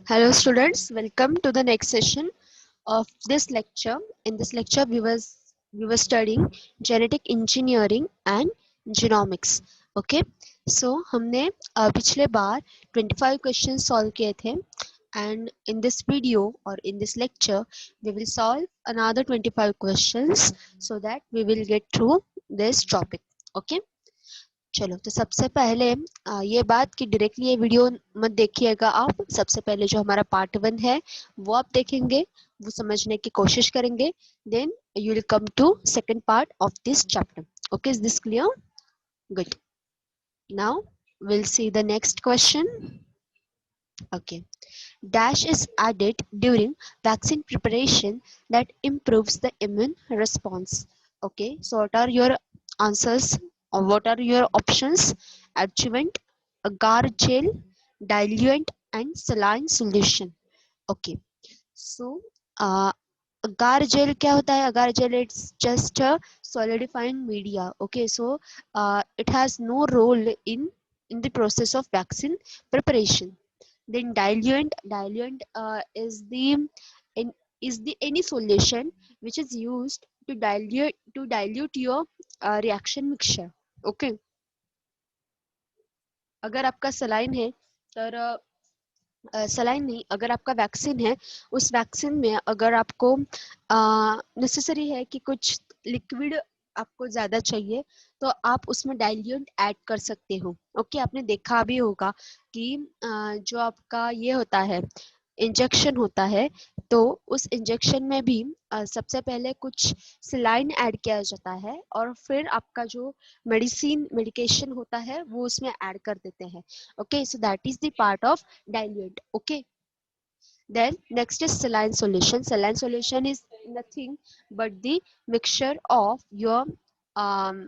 Hello students, welcome to the next session of this lecture. In this lecture we were studying genetic engineering and genomics. Okay, so हमने पिछले बार 25 questions solve किए थे and in this video or in this lecture we will solve another 25 questions so that we will get through this topic. Okay. चलो तो सबसे पहले ये बात कि डायरेक्टली ये वीडियो मत देखिएगा आप। सबसे पहले जो हमारा पार्ट 1 है वो आप देखेंगे, वो समझने की कोशिश करेंगे, then you will come to second part of this chapter. Okay, is this clear? Good. Now we'll see the next question. Okay. Dash is added during vaccine preparation that improves the immune response. Okay, so what are your answers or what are your options? Adjuvant, agar gel, diluent and saline solution. Okay, so agar gel क्या होता है? Agar gel it's just a solidifying media. Okay, so it has no role in the process of vaccine preparation. Then diluent in, is the any solution which is used to dilute your reaction mixture. Okay, अगर आपका saline है तर saline नहीं, अगर आपका vaccine है उस vaccine में अगर आपको नेसेसरी है कि कुछ लिक्विड आपको ज्यादा चाहिए तो आप उसमें डाइल्यूएंट ऐड कर सकते हो. ओके, आपने देखा भी होगा कि जो आपका ये होता है इंजेक्शन होता है तो उस इंजेक्शन में भी सबसे पहले कुछ सलाइन ऐड किया जाता है और फिर आपका जो मेडिकेशन होता है वो उसमें ऐड कर देते हैं. Okay, so that is the part of diluent. Okay, then next is saline solution. Saline solution is nothing but the mixture of your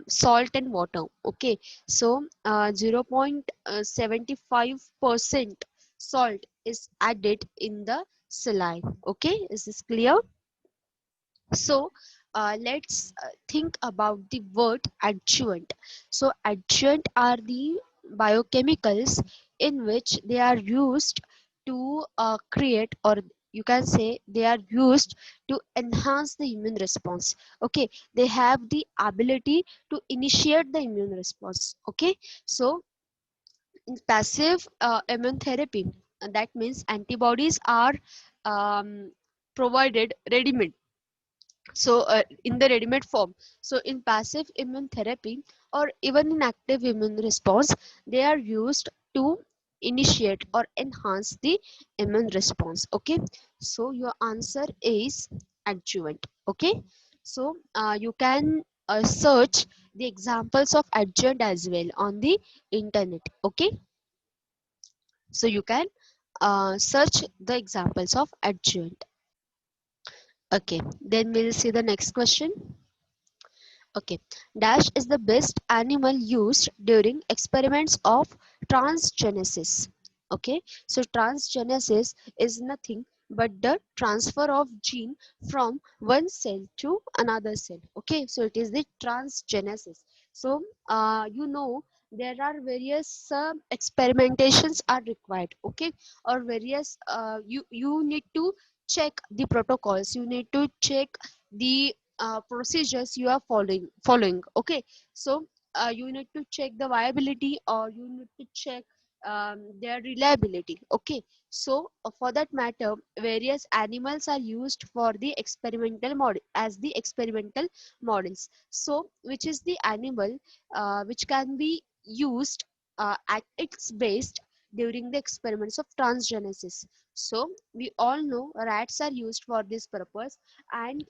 salt and water. Okay, so 0.75% salt is added in the saline. Okay, is this clear? So let's think about the word adjuvant. So adjuvant are the biochemicals in which they are used to create, or you can say they are used to enhance the immune response. Okay, they have the ability to initiate the immune response. Okay, so in passive immune therapy, that means antibodies are provided ready-made, so in the ready-made form. So in passive immune therapy or even in active immune response, they are used to initiate or enhance the immune response. Okay, so your answer is adjuvant. Okay, so you can search the examples of adjuvant as well on the internet. Okay, so you can search the examples of adjuvant. Okay, then we'll see the next question. Okay, dash is the best animal used during experiments of transgenesis. Okay, so transgenesis is nothing but the transfer of gene from one cell to another cell. Okay, so it is the transgenesis. So there are various experimentations are required. Okay, or various you need to check the protocols, you need to check the procedures you are following. Okay, so you need to check the viability or you need to check their reliability. Okay, so for that matter various animals are used for the experimental model as the experimental models. So which is the animal which can be used at its best during the experiments of transgenesis? So we all know rats are used for this purpose, and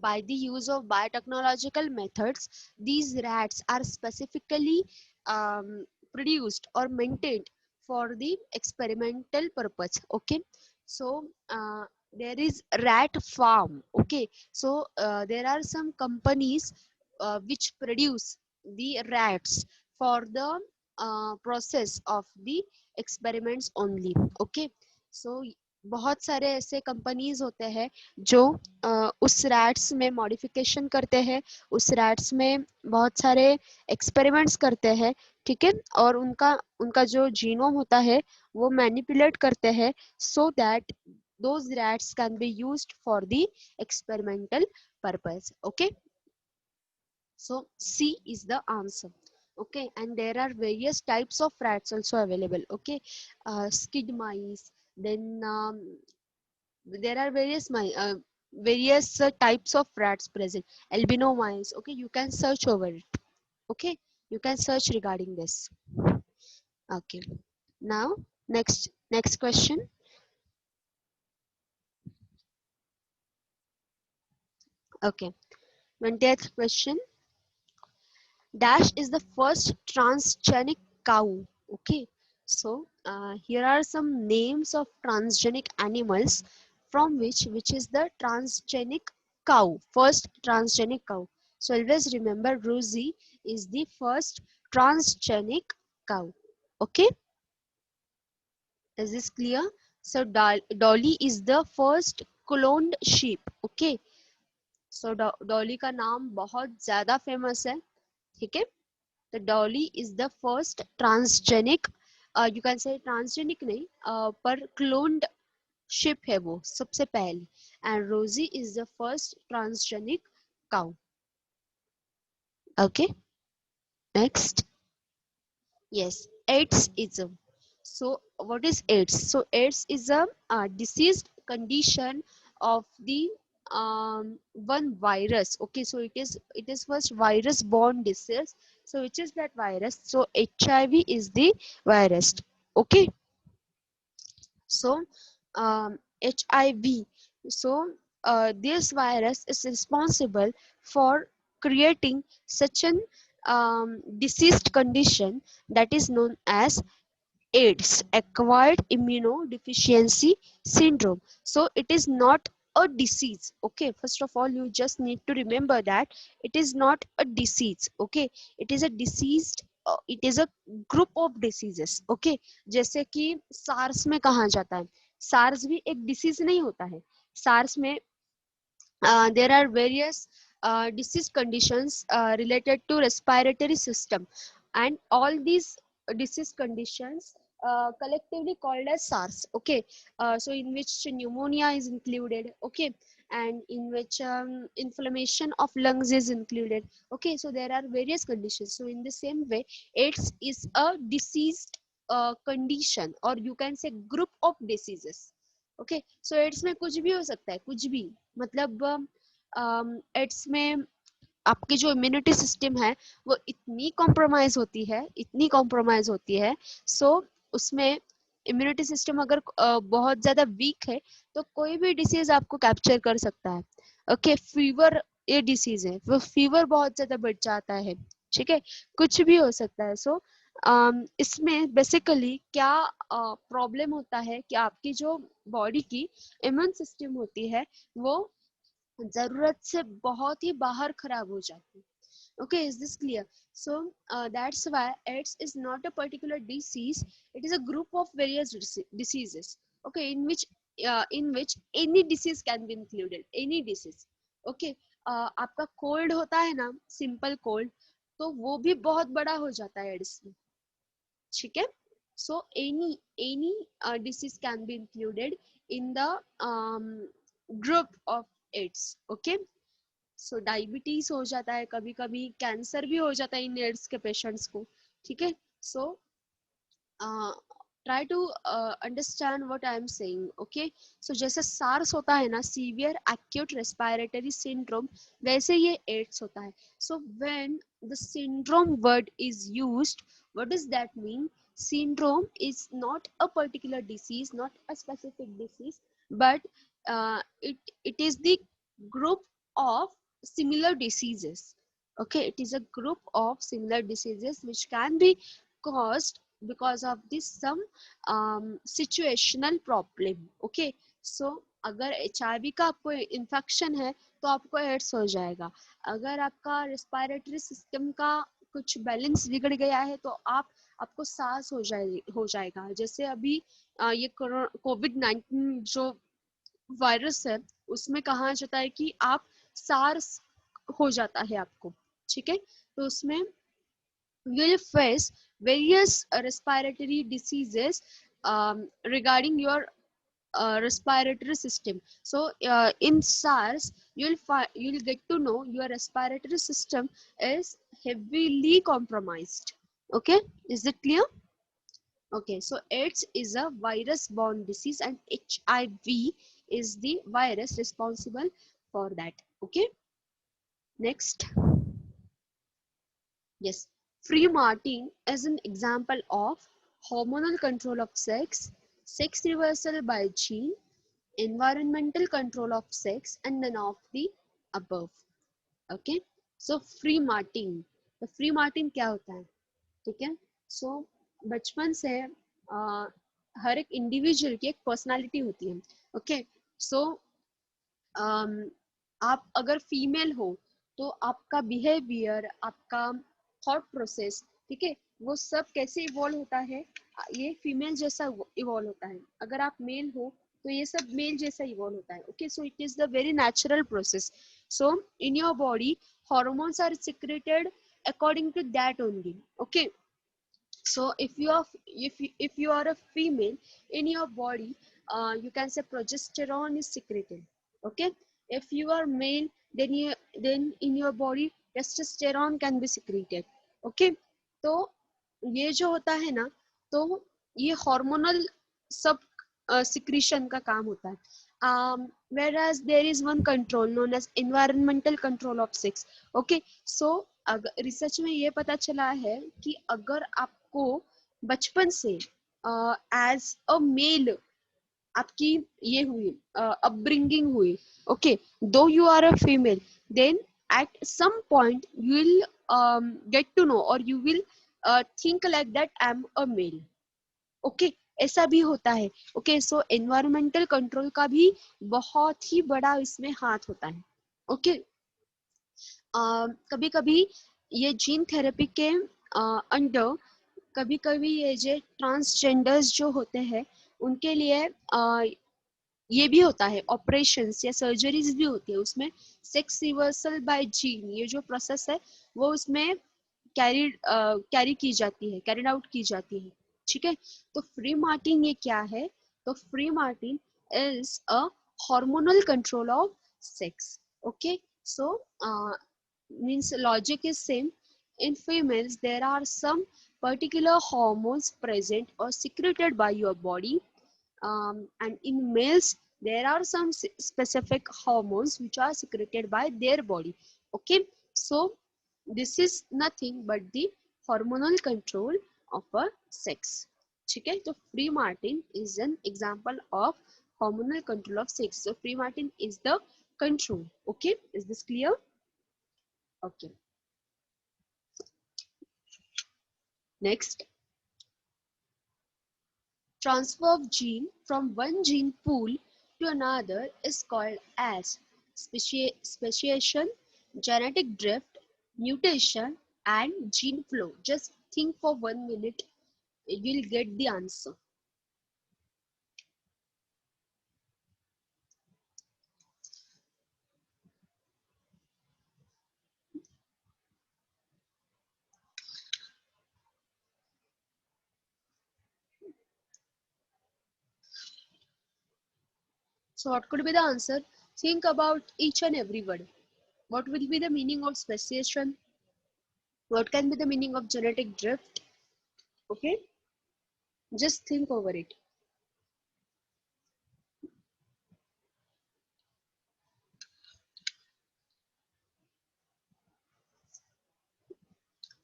by the use of biotechnological methods, these rats are specifically produced or maintained for the experimental purpose. Okay, so there is rat farm. Okay, so there are some companies which produce the rats for the process of the experiments only. Okay, so बहुत सारे ऐसे companies होते हैं जो उस rats में modification करते हैं, उस रैट्स में बहुत सारे एक्सपेरिमेंट्स करते हैं ठीक है, और उनका उनका जो जीनोम होता है वो मैनिपुलेट करते हैं so that those rats can be used for the experimental purpose. Okay, so C is the answer. Okay, and there are various types of rats also available. Okay, skid mice, then there are various types of rats present, albino mice. Okay, you can search over it. Okay, you can search regarding this. Okay, now next question. Okay, 20th question. Dash is the first transgenic cow. Okay, so here are some names of transgenic animals from which is the transgenic cow, first transgenic cow. So always remember Rosie is the first transgenic cow. Okay, is this clear? So Dolly is the first cloned sheep. Okay, so Dolly का नाम बहुत ज्यादा famous है, ठीक है। तो Dolly is the first transgenic, you can say transgenic नहीं, पर क्लोन्ड शिप है वो सबसे पहले, एंड रोजी is the first transgenic cow. Okay, next. Yes, AIDS-ism. So, what is AIDS? So, AIDS is a diseased condition of the one virus. Okay, so it is first virus-borne disease. So, which is that virus? So, HIV is the virus. Okay, so HIV. So, this virus is responsible for creating such an diseased condition that is known as AIDS, acquired immunodeficiency syndrome. So it is not a disease. Okay, first of all, you just need to remember that it is not a disease. Okay, it is a diseased, it is a group of diseases. Okay, जैसे कि SARS में कहा जाता है, SARS भी एक disease नहीं होता है। SARS में there are various disease conditions related to respiratory system, and all these disease conditions collectively called as SARS. Okay, so in which pneumonia is included. Okay, and in which inflammation of lungs is included. Okay, so there are various conditions. So in the same way, AIDS is a diseased condition, or you can say group of diseases. Okay, so AIDS में कुछ भी हो सकता है, कुछ भी, मतलब ads में आपकी जो इम्यूनिटी सिस्टम है वो इतनी कॉम्प्रोमाइज होती है, इतनी कॉम्प्रोमाइज होती है, सो उसमें इम्यूनिटी सिस्टम अगर बहुत ज्यादा वीक है तो कोई भी डिसीज आपको कैप्चर कर सकता है। ओके, फीवर ये डिसीज है, वो फीवर बहुत ज्यादा बढ़ जाता है, ठीक है, कुछ भी हो सकता है। सो इसमें बेसिकली क्या प्रॉब्लम होता है कि आपकी जो बॉडी की इम्यून सिस्टम होती है वो जरूरत से बहुत ही बाहर खराब हो जाती है। Okay, is this clear? So that's why AIDS is not a particular disease, it is a group of various diseases. Okay, in which any disease can be included, any disease. Okay, आपका cold होता है ना, simple cold, तो वो भी बहुत बड़ा हो जाता है एड्स में, ठीक है। So any disease can be included in the group of AIDS. Okay, so diabetes हो जाता है, कभी कभी कैंसर भी हो जाता है इन एड्स के पेशेंट्स को, ठीक है। So try to understand what I am saying. Okay, so जैसे सार्स होता है ना, सीवियर एक्यूट रेस्पिरेटरी सिंड्रोम, वैसे ये एड्स होता है। So when the syndrome word is used, what does that mean? Syndrome is not a particular disease, not a specific disease, but it is the group of similar diseases. Okay, it is a group of similar diseases which can be caused because of this some situational problem. Okay, so अगर HIV का आपको infection है तो आपको ads हो जाएगा। अगर आपका रेस्पिरेटरी सिस्टम का कुछ बैलेंस बिगड़ गया है तो आपको सांस हो जाएगा। जैसे अभी ये कोविड-19 जो वायरस है उसमें कहा जाता है कि आप सार्स हो जाता है आपको, ठीक है। तो उसमें will face various respiratory diseases regarding your respiratory system. So in SARS, you'll get to know your respiratory system is heavily compromised. Okay, is it clear? Okay, so AIDS is a virus-borne disease and HIV is the virus responsible for that. Okay, next. Yes, free mating is an example of hormonal control of sex, sex reversal by gene, environmental control of sex, and none of the above. Okay, so free morning, तो free morning क्या होता है? ठीक है, सो बचपन से हर एक individual की एक पर्सनालिटी होती है. ओके, सो आप अगर फीमेल हो तो आपका बिहेवियर, आपका थॉट प्रोसेस, ठीक है, वो सब कैसे इवॉल्व होता है, ये फीमेल जैसा इवॉल्व होता है. अगर आप मेल हो तो ये सब मेल जैसा इवॉल्व होता है. Okay, so it is the very natural process. So in your body hormones are secreted according to that only. Okay, so if you are a female, in your body you can say progesterone is secreted. Okay, if you are male, then in your body testosterone can be secreted. Okay, तो ये जो होता है ना, तो ये hormonal सब secretion का काम होता है. Whereas there is one control known as environmental control of sex. Okay, so research में ये पता चला है कि अगर आपको बचपन से एज अ मेल आपकी ये हुई अपब्रिंगिंग हुई, okay, though you are a female, then at some point you will get to know or you will think like that I'm a male. Okay, ऐसा भी होता है. ओके, सो एनवायरमेंटल कंट्रोल का भी बहुत ही बड़ा इसमें हाथ होता है. ओके, कभी कभी ये जीन थेरेपी के अंडर कभी कभी ये जो ट्रांसजेंडर्स जो होते हैं उनके लिए ये भी होता है, ऑपरेशंस या सर्जरीज भी होती है, उसमें सेक्स रिवर्सल बाय जीन ये जो प्रोसेस है वो उसमें कैरी की जाती है, कैरिड आउट की जाती है. ठीक है, तो फ्री मार्टिन ये क्या है? तो free Martin is a hormonal control of sex. Okay, so means logic is same. In females there are some particular hormones present or secreted by your body, and in males there are some specific hormones which are secreted by their body. Okay, so this is nothing but the hormonal control of a sex. ठीक है, तो free Martin is an example of hormonal control of sex. So free martin is the control. Okay, is this clear? Okay, next. Transfer of gene from one gene pool to another is called as speciation, genetic drift, mutation, and gene flow. Just think for 1 minute, you will get the answer. So what could be the answer? Think about each and every word. What will be the meaning of speciation? What can be the meaning of genetic drift? Okay, just think over it.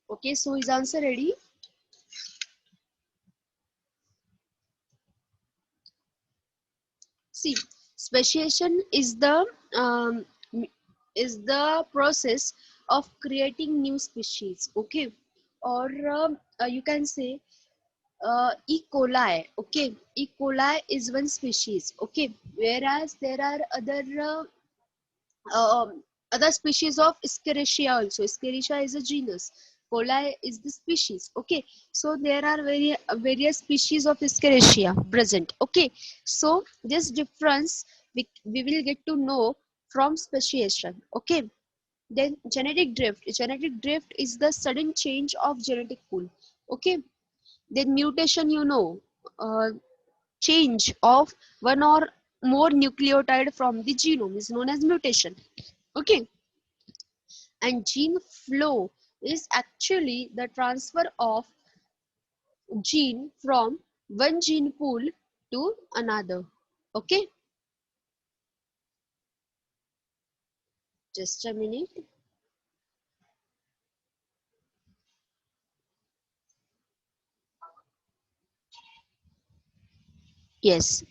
Okay, so is answer ready? See, speciation um, is the process of creating new species. Okay, or you can say E. coli. Okay, E. coli is one species. Okay, whereas there are other species of Escherichia also. Escherichia is a genus. Coli is the species. Okay, so there are various species of Escherichia present. Okay, so this difference we will get to know from speciation. Okay, then genetic drift. Genetic drift is the sudden change of genetic pool. Okay, Then mutation, change of one or more nucleotide from the genome is known as mutation. Okay, and gene flow is actually the transfer of gene from one gene pool to another. Okay, just a minute. Yes,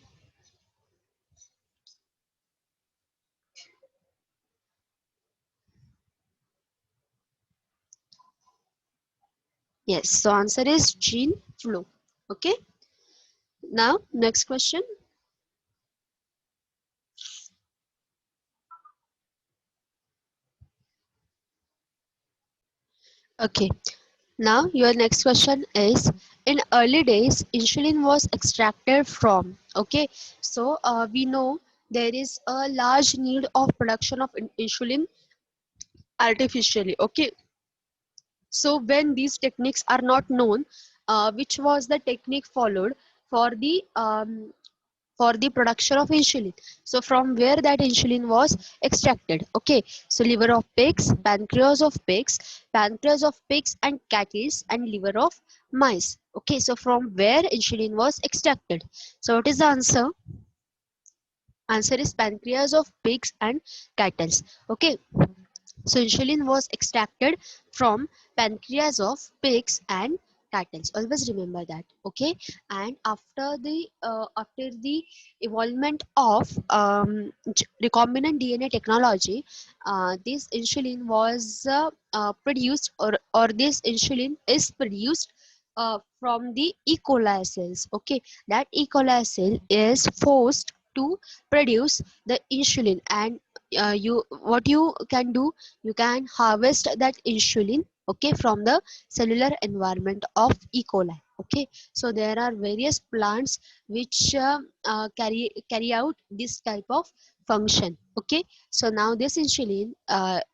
yes. So answer is gene flow. Okay. Now next question. Okay. Now your next question is, in early days insulin was extracted from. Okay. So we know there is a large need of production of insulin artificially. Okay. So when these techniques are not known, which was the technique followed for the production of insulin? So from where that insulin was extracted? Okay, so liver of pigs, pancreas of pigs and cattle, and liver of mice. Okay, so from where insulin was extracted? So what is the answer? Answer is pancreas of pigs and cattle. Okay, so insulin was extracted from pancreas of pigs and cattle. Always remember that. Okay, and after the evolvement of recombinant DNA technology, this insulin was produced, or this insulin is produced from the E. coli cells. Okay, that E. coli cell is forced to produce the insulin, and you what you can do, you can harvest that insulin, okay, from the cellular environment of E. coli. Okay, so there are various plants which carry out this type of function. Okay, so now this insulin,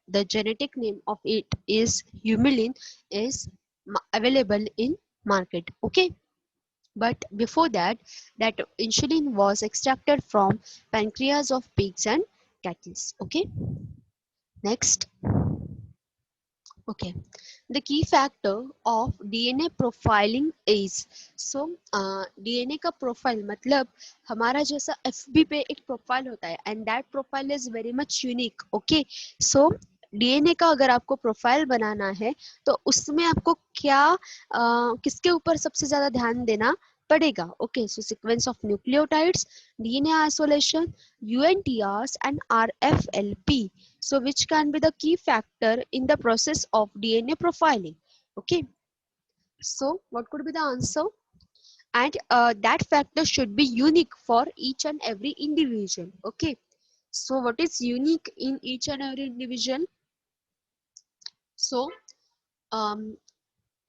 the genetic name of it is humulin, is available in market. Okay, but before that, that insulin was extracted from pancreas of pigs and cattle. Okay, next. Okay, the key factor of DNA profiling is, so DNA का profile मतलब हमारा जैसा FB पे एक profile होता है, and that profile is very much unique. Okay, so DNA का अगर आपको प्रोफाइल बनाना है तो उसमें आपको क्या किसके ऊपर सबसे ज्यादा ध्यान देना पड़ेगा? Okay, so sequence of nucleotides, DNA isolation, UNTRs and RFLP. So which can be the key factor in the process of DNA profiling? Okay, so what could be the answer? And that factor should be unique for each and every individual. Okay, so what is unique in each and every individual? So um,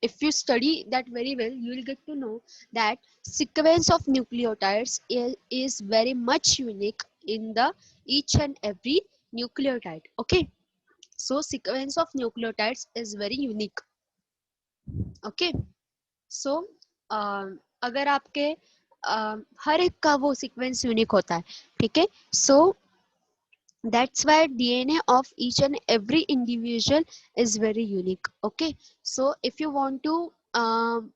if you study that very well, you will get to know that sequence of nucleotides is very much unique in the each and every nucleotide. Okay, so sequence of nucleotides is very unique. Okay, so अगर आपके हर एक का वो sequence unique होता है, ठीक है, सो that's why DNA of each and every individual is very unique. Okay, so if you want to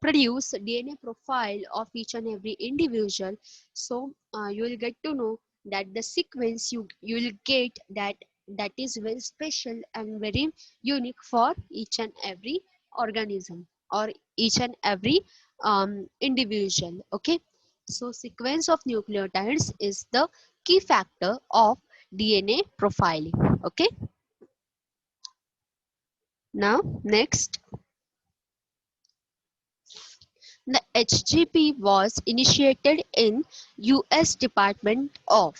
produce DNA profile of each and every individual, so you will get to know that the sequence you will get, that is very special and very unique for each and every organism or each and every individual. Okay, so sequence of nucleotides is the key factor of DNA profiling. Okay, now next, the HGP was initiated in US Department of.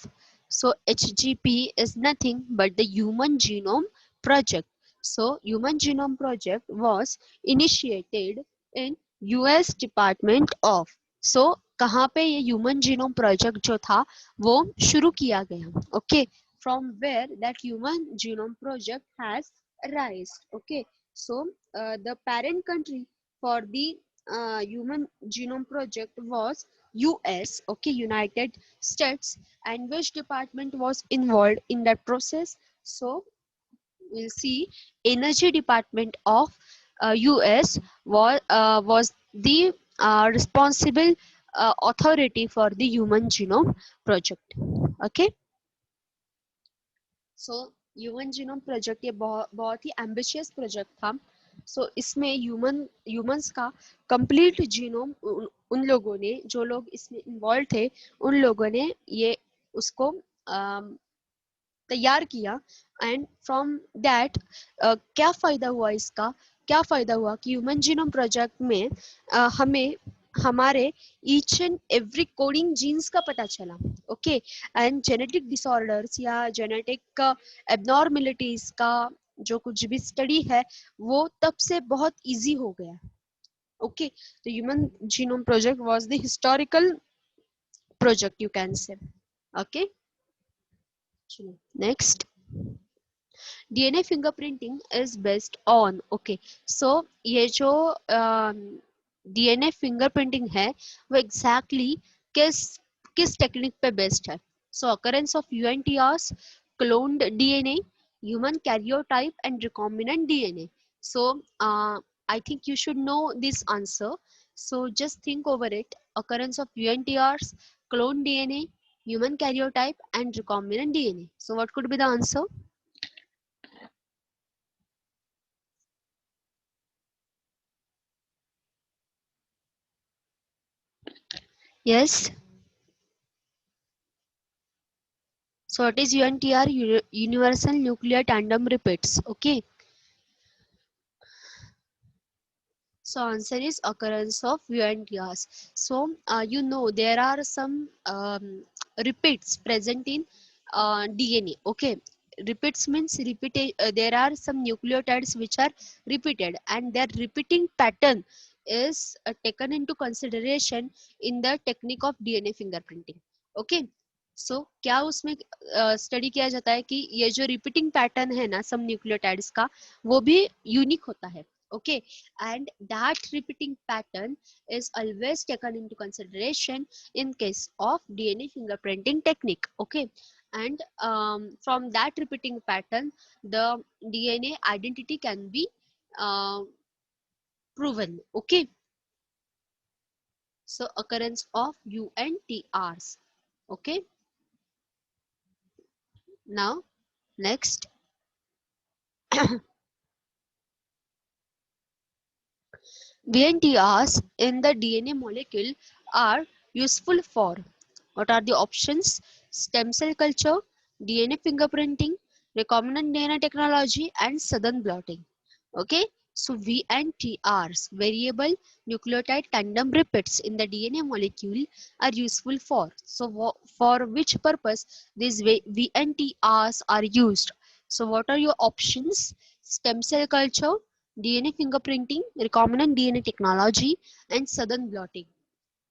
So HGP is nothing but the Human Genome Project. So Human Genome Project was initiated in US Department of. So कहाँ पे ये Human Genome Project जो था वो शुरू किया गया? Okay, from where that Human Genome Project has arisen. Okay, so the parent country for the Human Genome Project was US, okay, United States, and which department was involved in that process? So we'll see Energy Department of US was the responsible authority for the Human Genome Project. Okay, so human genome project ये बहुत ही ambitious project था. सो इसमें humans का complete genome उन लोगों ने, जो लोग इसमें इन्वॉल्व थे, उन लोगों ने ये उसको तैयार किया. एंड फ्रॉम दैट क्या फ़ायदा हुआ इसका? क्या फ़ायदा हुआ कि ह्यूमन जीनोम प्रोजेक्ट में हमें हमारे each and every coding genes का पता चला. ओके, एंड जेनेटिक डिसऑर्डर्स या जेनेटिक एबनॉर्मेलिटीज का जो कुछ भी स्टडी है वो तब से बहुत इजी हो गया. ओके, तो human genome project was the historical project, you can say. Okay, next. DNA fingerprinting is based on, okay, so ये जो DNA fingerprinting है वो exactly किस किस टेक्निक पे बेस्ड है? So occurrence of UNTRs, cloned DNA, human karyotype and recombinant DNA. So I think you should know this answer. So just think over it. Occurrence of UNTRs, cloned DNA, human karyotype and recombinant DNA. So what could be the answer? Yes. So what is UNTR? Universal Nuclear Tandem Repeats. Okay. So answer is occurrence of UNTRs. So you know there are some repeats present in DNA. Okay. Repeats means there are some nucleotides which are repeated, and their repeating pattern is taken into consideration in the technique of DNA fingerprinting. Okay. So क्या उसमें study किया जाता है कि ये जो repeating pattern है ना सब न्यूक्लियोटाइड्स का, वो भी यूनिक होता है. Okay, and that repeating pattern is always taken into consideration in case of DNA fingerprinting technique. Okay, and from that repeating pattern the DNA identity can be uh, proven. Okay, so occurrence of UNTRs. Okay, now next. VNTRs in the DNA molecule are useful for, what are the options? Stem cell culture, DNA fingerprinting, recombinant DNA technology, and southern blotting. Okay, so VNTRs, variable nucleotide tandem repeats in the DNA molecule, are useful for. So for which purpose these VNTRs are used? So what are your options? Stem cell culture, DNA fingerprinting, recombinant DNA technology, and southern blotting.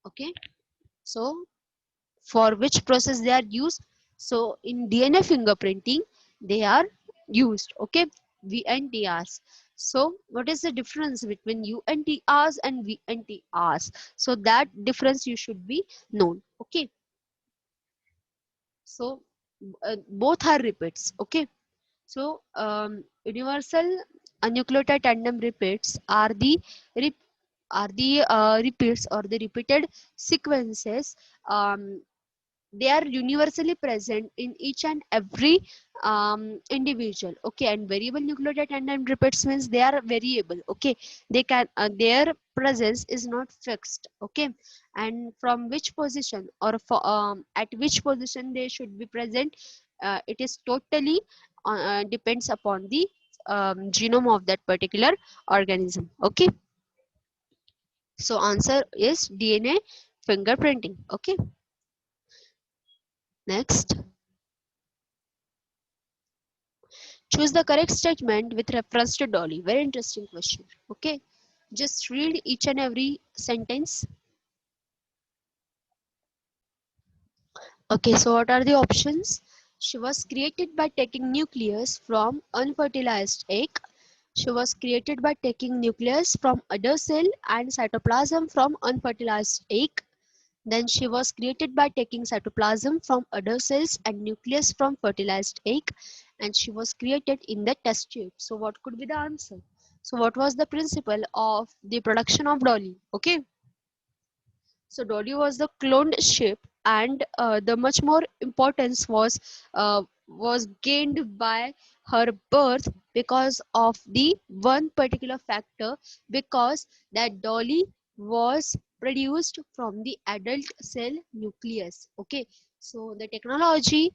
Okay, so for which process they are used? So in DNA fingerprinting they are used. Okay, VNTRs. So what is the difference between UNTRs and VNTRs? So that difference you should be known. Okay, so both are repeats. Okay, so universal nucleotide tandem repeats are the repeats or the repeated sequences. They are universally present in each and every individual. Okay, and variable nucleotide tandem repeats means they are variable. Okay, they can their presence is not fixed. Okay, and from which position or for at which position they should be present, it is totally depends upon the genome of that particular organism. Okay, so answer is DNA fingerprinting. Okay, next. Choose the correct statement with reference to Dolly. Very interesting question. Okay, just read each and every sentence. Okay, so what are the options? She was created by taking nucleus from unfertilized egg. She was created by taking nucleus from udder cell and cytoplasm from unfertilized egg. Then she was created by taking cytoplasm from udder cells and nucleus from fertilized egg, and she was created in the test tube. So what could be the answer? So what was the principle of the production of Dolly? Okay. So Dolly was the cloned sheep, and the much more importance was gained by her birth because of the one particular factor, because that Dolly was produced from the adult cell nucleus. Okay, so the technology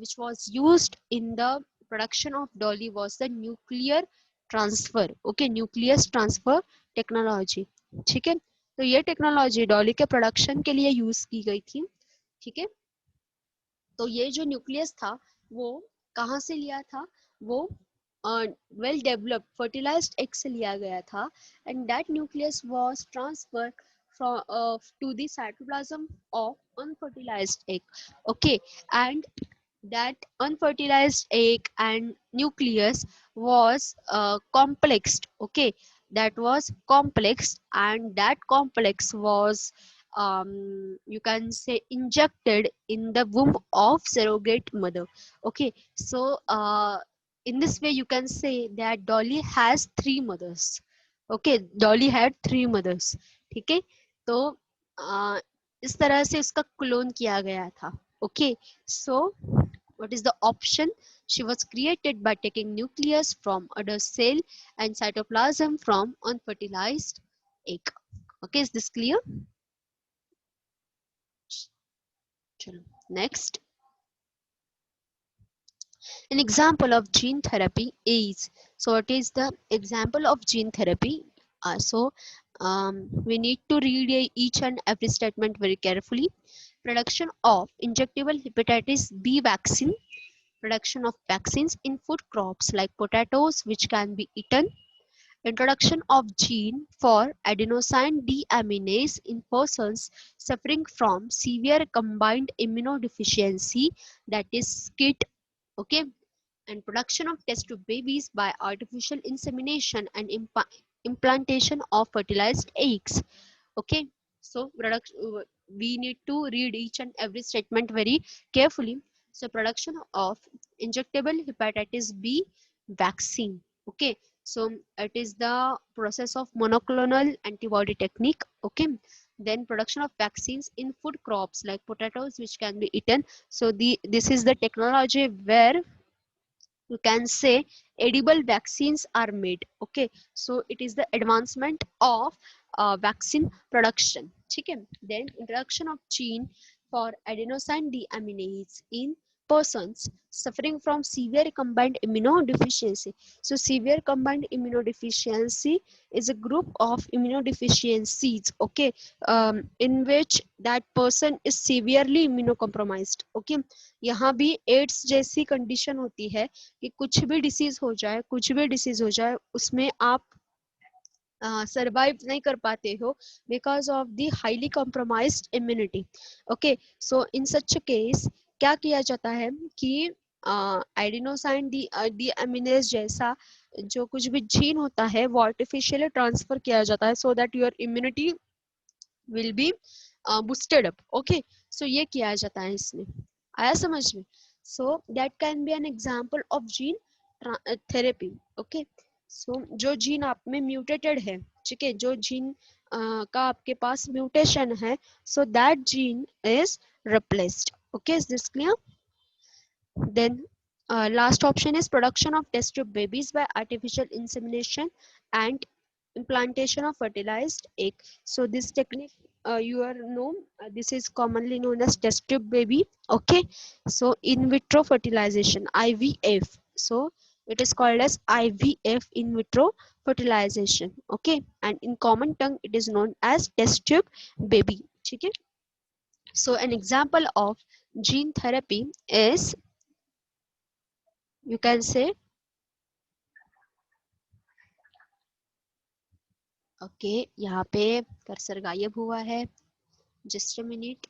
which was used in the production of Dolly was the nuclear transfer. Okay, nucleus transfer technology. ठीक है, तो ये technology Dolly के production के लिए use की गई थी. ठीक है, तो ये जो न्यूक्लियस था वो कहाँ से लिया था? वो वेल डेवलप्ड फर्टिलाइज्ड एग से लिया गया था, and that nucleus was transferred to the cytoplasm of unfertilized egg. Okay, and that unfertilized egg and nucleus was complexed. Okay, that was complex, and that complex was you can say injected in the womb of surrogate mother. Okay, so in this way you can say that Dolly has three mothers. Okay, Dolly had three mothers. ठीक है, तो इस तरह से उसका clone किया गया था. Okay, so what is the option? She was created by taking nucleus from udder cell and cytoplasm from unfertilized egg. Okay, is this clear? Next, an example of gene therapy is, so what is the example of gene therapy? We need to read each and every statement very carefully. Production of injectable hepatitis B vaccine, production of vaccines in food crops like potatoes which can be eaten, introduction of gene for adenosine deaminase in persons suffering from severe combined immunodeficiency, that is SCID. Okay, and production of test tube babies by artificial insemination and implantation of fertilized eggs. Okay, so we need to read each and every statement very carefully. So production of injectable hepatitis B vaccine. Okay, so it is the process of monoclonal antibody technique. Okay, then production of vaccines in food crops like potatoes which can be eaten. So this is the technology where you can say edible vaccines are made. Okay, so it is the advancement of vaccine production. Okay, then introduction of gene for adenosine deaminase in persons suffering from severe combined immunodeficiency. So severe combined immunodeficiency is a group of immunodeficiencies, okay, in which that person is severely immunocompromised. Okay, यहाँ भी ads जैसी condition होती है कि कुछ भी disease हो जाए उसमें आप सर्वाइव नहीं कर पाते हो because of the highly compromised immunity. Okay, so in such case क्या किया जाता है कि एडिनोसाइन डीएमिनेज जैसा जो कुछ भी जीन होता है वो आर्टिफिशियली ट्रांसफर किया जाता है so that your immunity will be boosted up. Okay, so ये किया जाता है इसमें. आया समझ में? So that can be an example of gene therapy. Okay, so जो जीन आप में म्यूटेटेड है, ठीक है, जो जीन का आपके पास म्यूटेशन है, so that gene is replaced. Okay, is this clear? Then last option is production of test tube babies by artificial insemination and implantation of fertilized egg. So this technique you are know, this is commonly known as test tube baby. Okay, so in vitro fertilization, IVF. So it is called as IVF, in vitro fertilization. Okay, and in common tongue it is known as test tube baby. Okay, so an example of gene therapy is, you can say, okay यहाँ पे cursor गायब हुआ है, just a minute.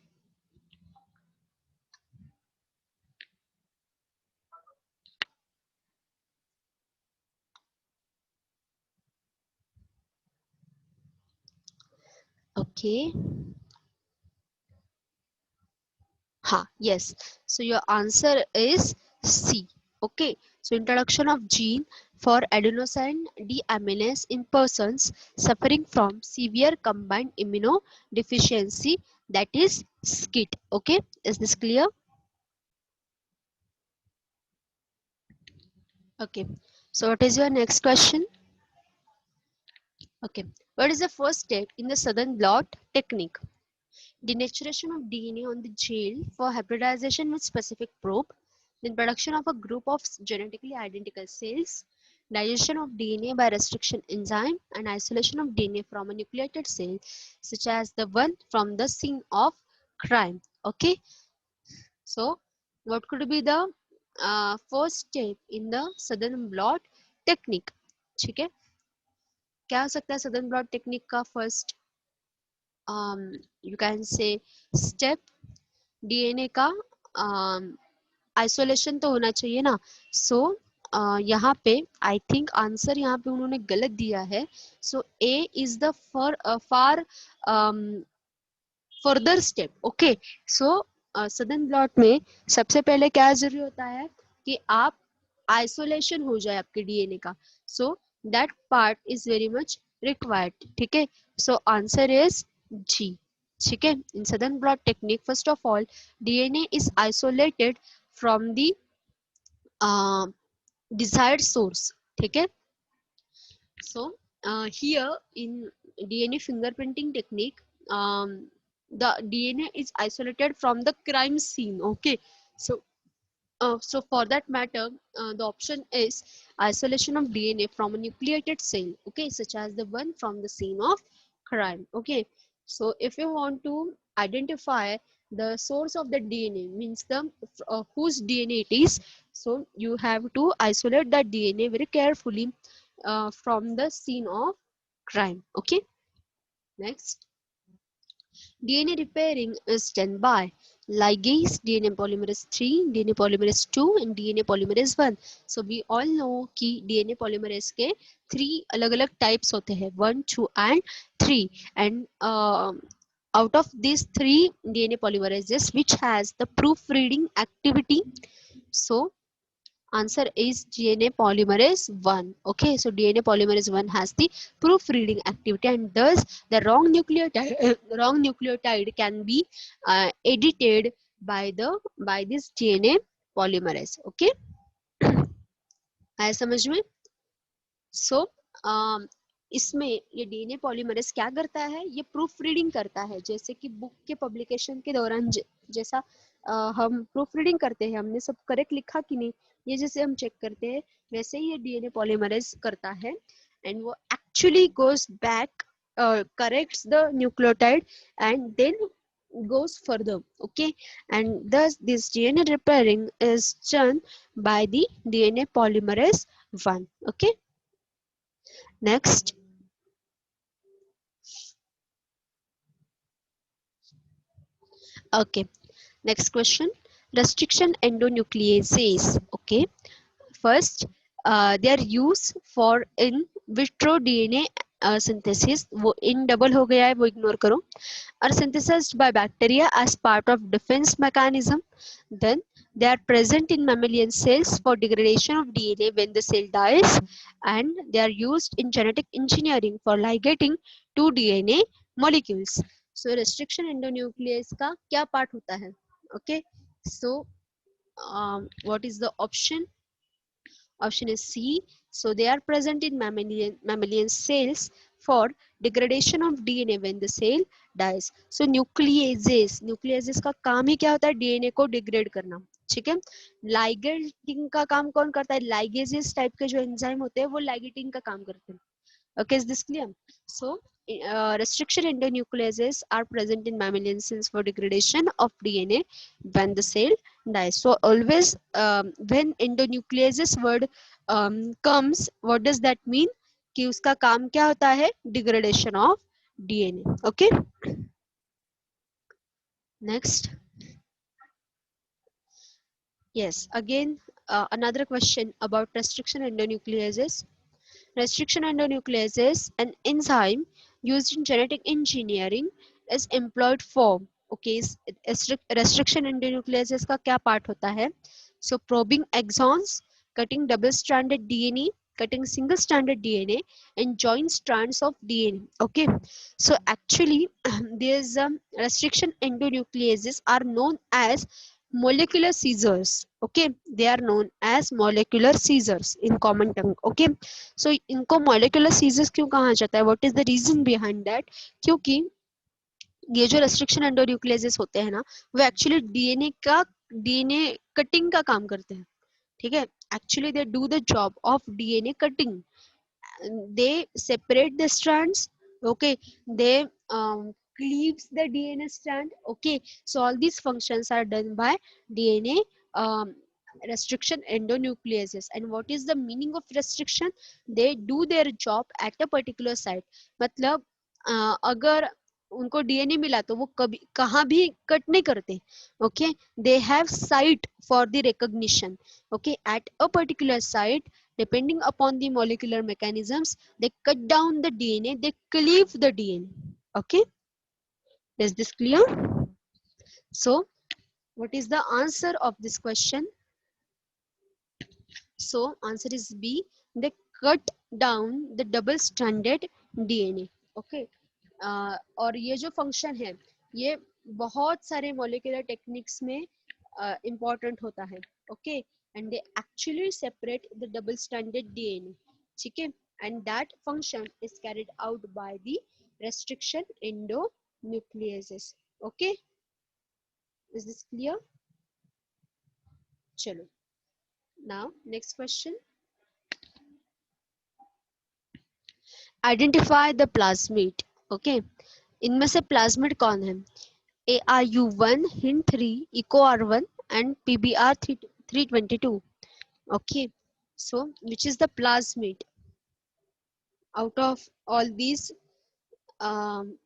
Okay. Ha, yes. So your answer is C. Okay. So introduction of gene for adenosine deaminase in persons suffering from severe combined immunodeficiency, that is SCID. Okay. Is this clear? Okay. So what is your next question? Okay. What is the first step in the southern blot technique? Denaturation of DNA on the gel for hybridization with specific probe, then production of a group of genetically identical cells, digestion of DNA by restriction enzyme, and isolation of DNA from a nucleated cell, such as the one from the scene of crime. Okay, so what could be the first step in the southern blot technique? ठीक है, क्या हो सकता है southern blot technique का first you can say step? DNA का isolation तो होना चाहिए ना. सो यहाँ पे आई थिंक आंसर यहाँ पे उन्होंने गलत दिया है. So A is the far further step. Okay, so Southern blot में सबसे पहले क्या जरूरी होता है कि आप आइसोलेशन हो जाए आपके डीएनए का. So that part is very much required. ठीक है, सो आंसर इज जी. ठीक है, इन सदन blot technique first of all DNA is isolated from the desired source. ठीक है, so here in DNA fingerprinting technique, the DNA is isolated from the crime scene. Okay, so so for that matter, the option is isolation of DNA from a nucleated cell, okay, such as the one from the scene of crime. Okay, so if you want to identify the source of the DNA, means the whose DNA it is, so you have to isolate that DNA very carefully from the scene of crime. Okay, next. DNA repairing is done by ligase, DNA polymerase 3, DNA polymerase 2 and DNA polymerase 1. So we all know कि DNA polymerase के 3 अलग-अलग types होते हैं, 1, 2 and 3. And out of these 3 DNA polymerases which has the proofreading activity, so answer is DNA polymerase 1. Okay, so DNA polymerase 1 has the proofreading activity, and thus the wrong nucleotide can be edited by this DNA polymerase. Okay, आया समझ में? सो इसमें ये DNA polymerase क्या करता है, ये proof reading करता है. जैसे कि बुक के पब्लिकेशन के दौरान जैसा हम प्रूफ रीडिंग करते हैं, हमने सब करेक्ट लिखा कि नहीं, ये जैसे हम चेक करते हैं, वैसे ही ये डीएनए पॉलीमरेज करता है. एंड वो actually goes back, corrects the nucleotide and then goes further. Okay, and thus this DNA repairing is done by the DNA polymerase 1. Okay, next. Okay, next question. Restriction endonucleases. Okay, first they are used for in vitro DNA synthesis. वो in double हो गया है, वो ignore करो. Are synthesized by bacteria as part of defense mechanism. Then they are present in mammalian cells for degradation of DNA when the cell dies, and they are used in genetic engineering for ligating two DNA molecules. So restriction endonuclease का क्या part होता है? Okay, so what is the option? Option is C. So they are present in mammalian cells for degradation of DNA when the cell dies. So nucleases का काम ही क्या होता है? DNA को degrade करना. ठीक है, ligating का काम कौन करता है? ligases टाइप के जो एंजाइम होते हैं वो ligating का काम करते हैं. Okay, is this clear? So restriction endonucleases are present in mammalian cells for degradation of DNA when the cell dies. So always when endonucleases word comes, what does that mean? कि उसका काम क्या होता है? Degradation of DNA. Okay, next. Yes, again another question about restriction endonucleases. Restriction endonucleases, an enzyme used in genetic engineering is employed for. Okay, restriction endonucleases का क्या part होता है? So probing exons, cutting double stranded DNA, cutting single stranded DNA, and joint strands of DNA. Okay, so actually these restriction endonucleases are known as molecular scissors. Okay, they are known as molecular scissors in common tongue. Okay, so इनको molecular scissors क्यों कहा जाता है? What is the reason behind that? क्योंकि ये जो restriction एंडोन्यूक्लियसेस होते हैं ना, वो एक्चुअली डीएनए कटिंग का काम करते हैं. ठीक है, actually they do the job of DNA cutting. They separate the strands. Okay, they cleaves the DNA strand. Okay, so all these functions are done by DNA um, restriction endonucleases. And what is the meaning of restriction? They do their job at a particular site. मतलब अगर उनको DNA मिला तो वो कभी कहाँ भी cut नहीं करते. Okay, they have site for the recognition. Okay, at a particular site, depending upon the molecular mechanisms, they cut down the DNA, they cleave the DNA. Okay, is this clear? So what is the answer of this question? So answer is B. They cut down the double stranded DNA. Okay, और ये जो function है ये बहुत सारे molecular techniques में important होता है. Okay, and they actually separate the double stranded DNA. ठीक है, and that function is carried out by the restriction endonucleases. Okay, is this clear? चलो, now next question. Identify the plasmid. Okay, इनमें से plasmid कौन है? ARU1, HIN3, EcoR1 and PBR322. Okay, so which is the plasmid out of all these um,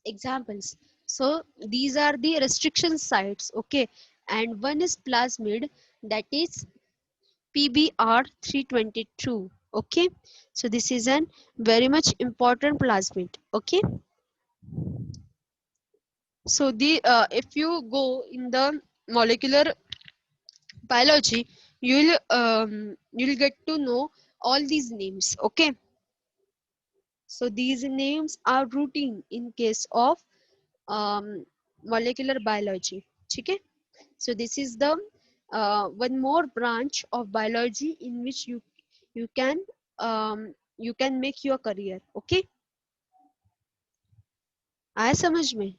examples? So these are the restriction sites. Okay, and one is plasmid, that is PBR322. Okay, so this is an very much important plasmid. Okay, so the if you go in the molecular biology, you'll get to know all these names. Okay, so these names are routine in case of molecular biology. Okay, so this is the one more branch of biology in which you can you can make your career. Okay, आया समझ में?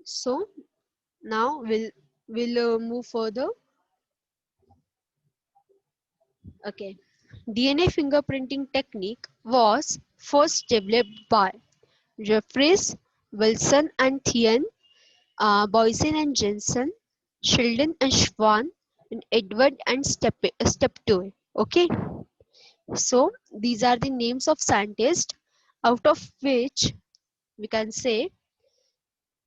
So now we'll move further. Okay, DNA fingerprinting technique was first developed by Jeffries, Wilson and Thien, Boysen and Jensen, Sheldon and Schwann, and Edward and Steptoe. Okay, so these are the names of scientists, out of which we can say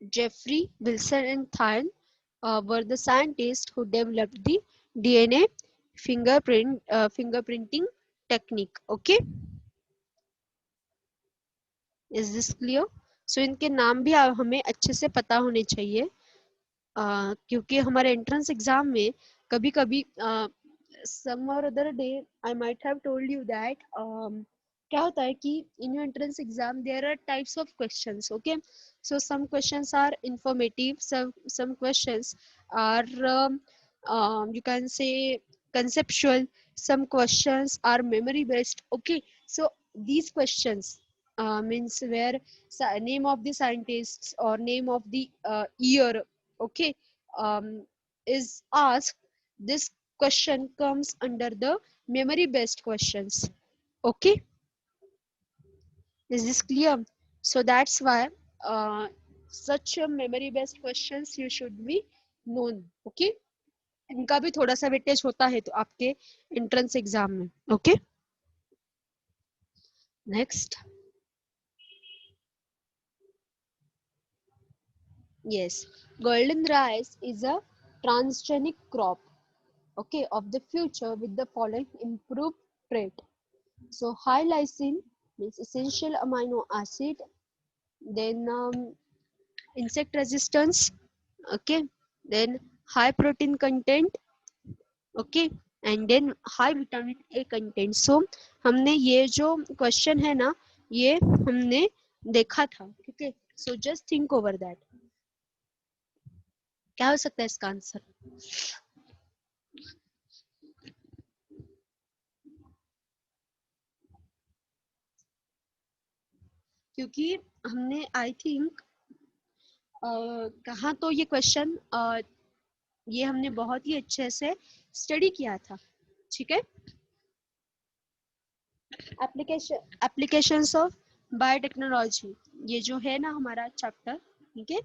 Jeffrey, Wilson, and Thien were the scientists who developed the DNA fingerprinting technique. Okay, is this clear? So इनके नाम भी हमें अच्छे से पता होने चाहिए, क्योंकि हमारे एंट्रेंस एग्जाम में कभी कभी some or other day I might have told you that क्या होता है कि in your entrance exam there are types of questions. Okay, so some questions are informative, some questions are you can say conceptual, some questions are memory based. Okay, so these questions means where name of the scientists or name of the year, okay, is asked, this question comes under the memory based questions. Okay, is this clear? So that's why such a memory based questions you should be known. Okay, इनका भी थोड़ा सा weightage होता है तो आपके entrance exam में. Okay, next. Yes, golden rice is a transgenic crop, okay, of the future with the following improved trait. So high lysine, means essential amino acid, then insect resistance, okay, then high protein content, okay, and then high vitamin A content. So हमने ये जो question है ना, ये हमने देखा था, ठीक है. So just think over that, क्या हो सकता है इसका आंसर. क्योंकि हमने आई थिंक कहा तो ये क्वेश्चन ये हमने बहुत ही अच्छे से स्टडी किया था, ठीक है. एप्लीकेशंस ऑफ बायोटेक्नोलॉजी, ये जो है ना हमारा चैप्टर, ठीक है.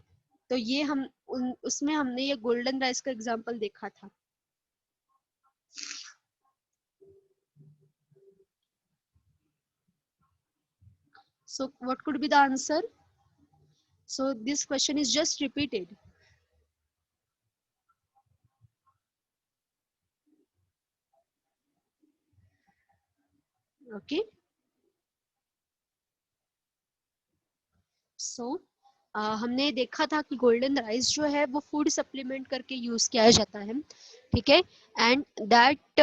तो ये हम उसमें हमने ये गोल्डन राइस का एग्जांपल देखा था. So what could be the answer? So this question is just repeated. Okay. So हमने देखा था कि गोल्डन राइस जो है वो फूड सप्लीमेंट करके यूज किया जाता है, ठीक है. And that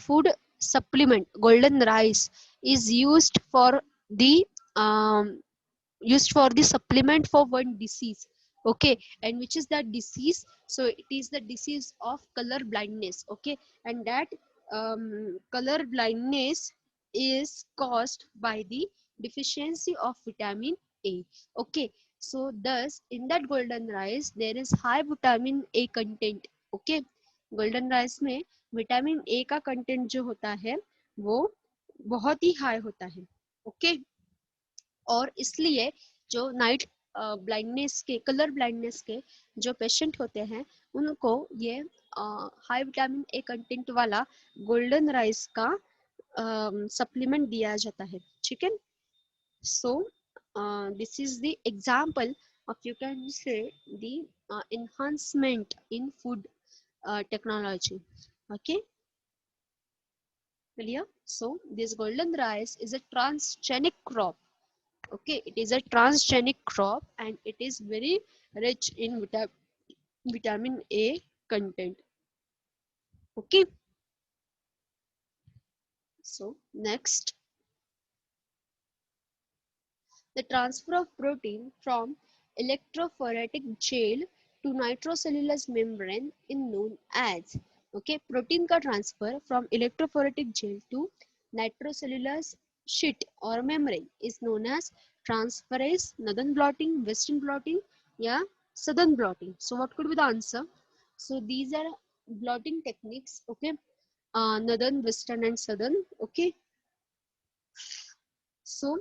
food supplement golden rice is used for the used for the supplement for one disease, okay, and which is that disease? So it is the disease of color blindness, okay, and that color blindness is caused by the deficiency of vitamin A, okay. So thus in that golden rice there is high vitamin A content, okay. golden rice में vitamin A का content जो होता है वो बहुत ही high होता है, okay. और इसलिए जो नाइट ब्लाइंडनेस के कलर ब्लाइंडनेस के जो पेशेंट होते हैं उनको ये हाई विटामिन ए कंटेंट वाला गोल्डन राइस का सप्लीमेंट दिया जाता है, ठीक है. So this is the example of you can say the enhancement in food technology, okay, clear. So this golden rice is a transgenic crop, okay. It is a transgenic crop and it is very rich in vitamin A content, okay. So next, the transfer of protein from electrophoretic gel to nitrocellulose membrane is known as, okay, protein का transfer from electrophoretic gel to nitrocellulose sheet or membrane is known as transferase, northern blotting, western blotting, yeah, southern blotting. So what could be the answer? So these are blotting techniques, okay, northern, western and southern, okay. So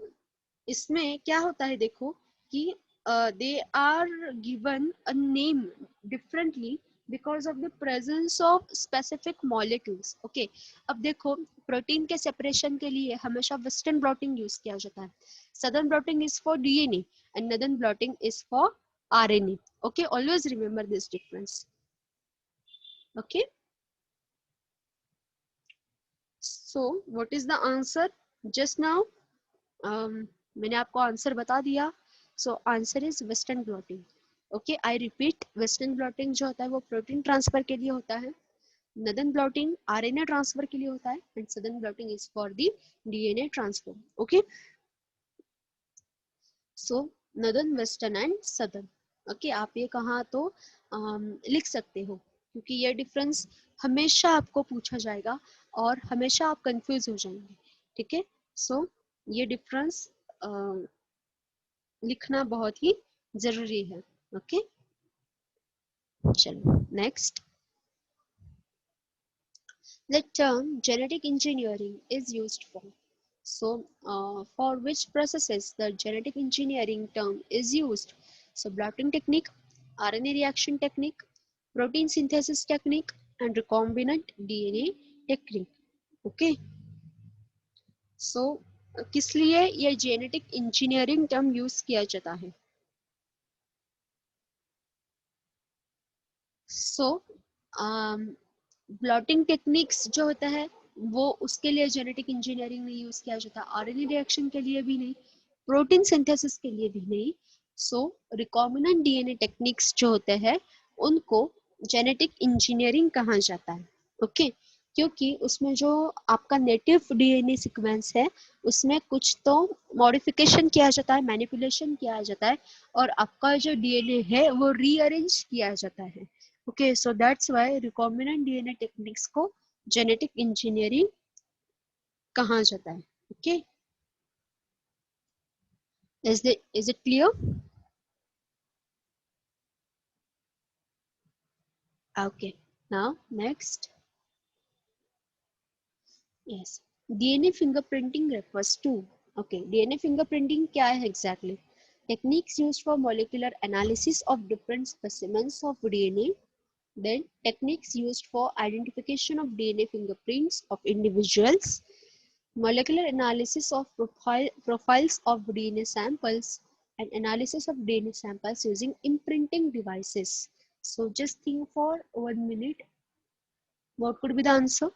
इसमें क्या होता है देखो कि they are given a name differently because of the presence of specific molecules, okay. अब देखो protein के separation के लिए हमेशा वेस्टर्न ब्लॉटिंग यूज किया जाता है. Southern blotting is for DNA and northern blotting is for RNA, okay. Always remember this difference, okay. So what is the answer just now? मैंने आपको आंसर बता दिया. So answer is western blotting, okay. I repeat, western blotting जो होता है वो protein transfer के लिए होता है, नॉर्दर्न ब्लॉटिंग आरएनए ट्रांसफर के लिए होता है and southern blotting is for the DNA transfer, okay. So northern, western and southern, okay. आप ये कहाँ तो लिख सकते हो क्योंकि ये डिफरेंस हमेशा आपको पूछा जाएगा और हमेशा आप कंफ्यूज हो जाएंगे, ठीक है. सो ये डिफरेंस लिखना बहुत ही जरूरी है, ओके. चलो next, the term genetic engineering is used for. So for which processes the genetic engineering term is used? So blotting technique, RNA reaction technique, protein synthesis technique and recombinant DNA technique, okay. So किस लिए ये genetic engineering term use किया जाता है? So blotting techniques जो होता है वो उसके लिए जेनेटिक इंजीनियरिंग नहीं यूज किया जाता, आरएनए रिएक्शन के लिए भी नहीं, प्रोटीन सिंथेसिस के लिए भी नहीं। सो रिकॉम्बिनेंट डीएनए टेक्निक्स जो होते हैं उनको जेनेटिक इंजीनियरिंग कहा जाता है। ओके, क्योंकि उसमें जो आपका नेटिव डीएनए सीक्वेंस है उसमें कुछ तो मॉडिफिकेशन किया जाता है, मैनिपुलेशन किया जाता है, और आपका जो डीएनए है वो रीअरेंज किया जाता है। Okay, so that's why recombinant DNA techniques को जेनेटिक इंजीनियरिंग कहा जाता है। Okay, is it clear? Okay, now next. Yes, DNA fingerprinting refers to, okay, DNA fingerprinting क्या है exactly? Techniques used for molecular analysis of different specimens of DNA. Then techniques used for identification of DNA fingerprints of individuals, molecular analysis of profiles of DNA samples, and analysis of DNA samples using imprinting devices. So just think for 1 minute. What could be the answer?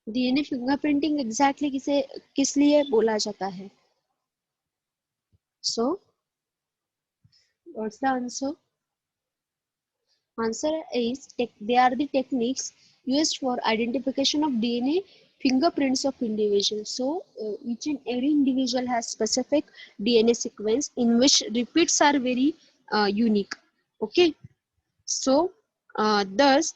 DNA fingerprinting exactly किस लिए बोला जाता है? So what's the answer? Answer is they are the techniques used for identification of DNA fingerprints of individuals. So each and every individual has specific DNA sequence in which repeats are very unique. Okay, so thus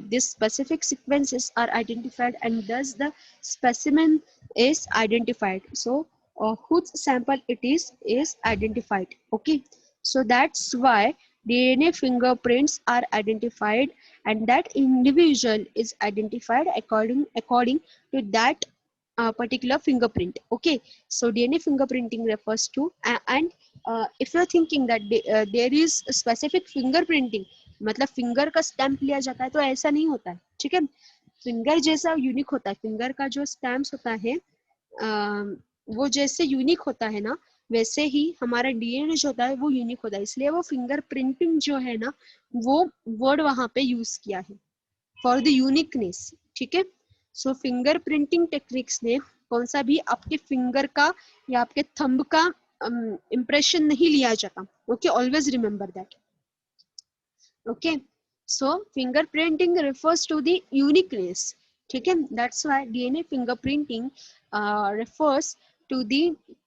these specific sequences are identified, and thus the specimen is identified. So whose sample it is identified. Okay, so that's why DNA fingerprints are identified, and that individual is identified according to that particular fingerprint. Okay, so DNA fingerprinting refers to and if you're thinking that there is a specific fingerprinting, मतलब finger का stamp लिया जाता है, तो ऐसा नहीं होता है। ठीक है, फिंगर जैसा यूनिक होता है, फिंगर का जो स्टैम्प होता है वो जैसे यूनिक होता है ना, वैसे ही हमारा डीएनए जो होता है वो यूनिक होता है, इसलिए वो फिंगर प्रिंटिंग जो है ना वो वर्ड वहां पे यूज किया है फॉर द यूनिकनेस। ठीक है, सो फिंगर प्रिंटिंग टेक्निक्स ने कौन सा भी आपके फिंगर का या आपके थंब का इम्प्रेशन नहीं लिया जाता। Okay, always remember that. Okay, so fingerprinting refers to the uniqueness. ठीक है, that's why DNA fingerprinting refers to the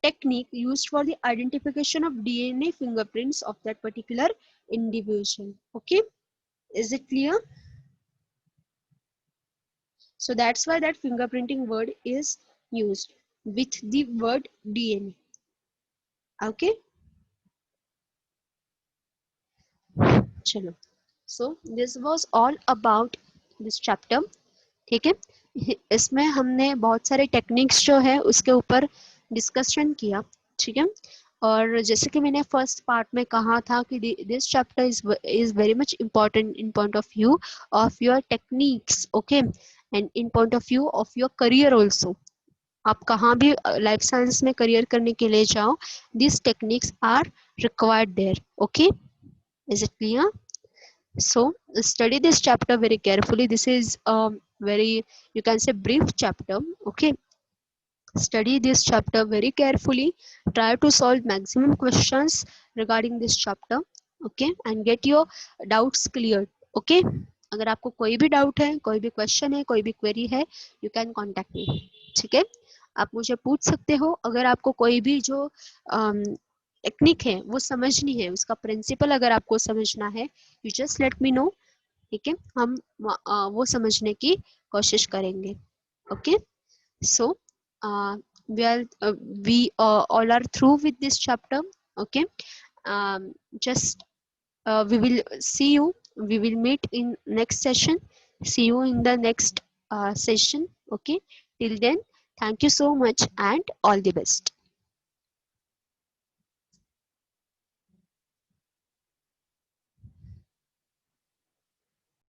technique used for the identification of DNA fingerprints of that particular individual. Okay, is it clear? So that's why that fingerprinting word is used with the word DNA. Okay, चलो, so this was all about this chapter. ठीक है, इसमें हमने बहुत सारे techniques जो है उसके ऊपर डिस्कशन किया। ठीक है, और जैसे कि मैंने फर्स्ट पार्ट में कहा था कि this chapter is very much important in point of view of your techniques. Okay, and in point of view of your career also. आप कहाँ भी लाइफ साइंस में करियर करने के लिए जाओ, this techniques are required there. Okay, is it clear? So study this chapter very carefully. This is very, you can say, brief chapter. Okay, study this chapter very carefully. Try to solve maximum questions regarding this chapter. Okay, and get your doubts cleared. Okay, अगर आपको कोई भी doubt है, कोई भी question है, कोई भी क्वेरी है, यू कैन कॉन्टेक्ट मी। ठीक है, आप मुझे पूछ सकते हो। अगर आपको कोई भी जो टेक्निक है वो समझनी है, उसका प्रिंसिपल अगर आपको समझना है, you just let me know. ठीक है, हम वो समझने की कोशिश करेंगे। Okay, so we all are through with this chapter. Okay, just we will see you, we will meet in next session. See you in the next session. Okay, till then, thank you so much and all the best.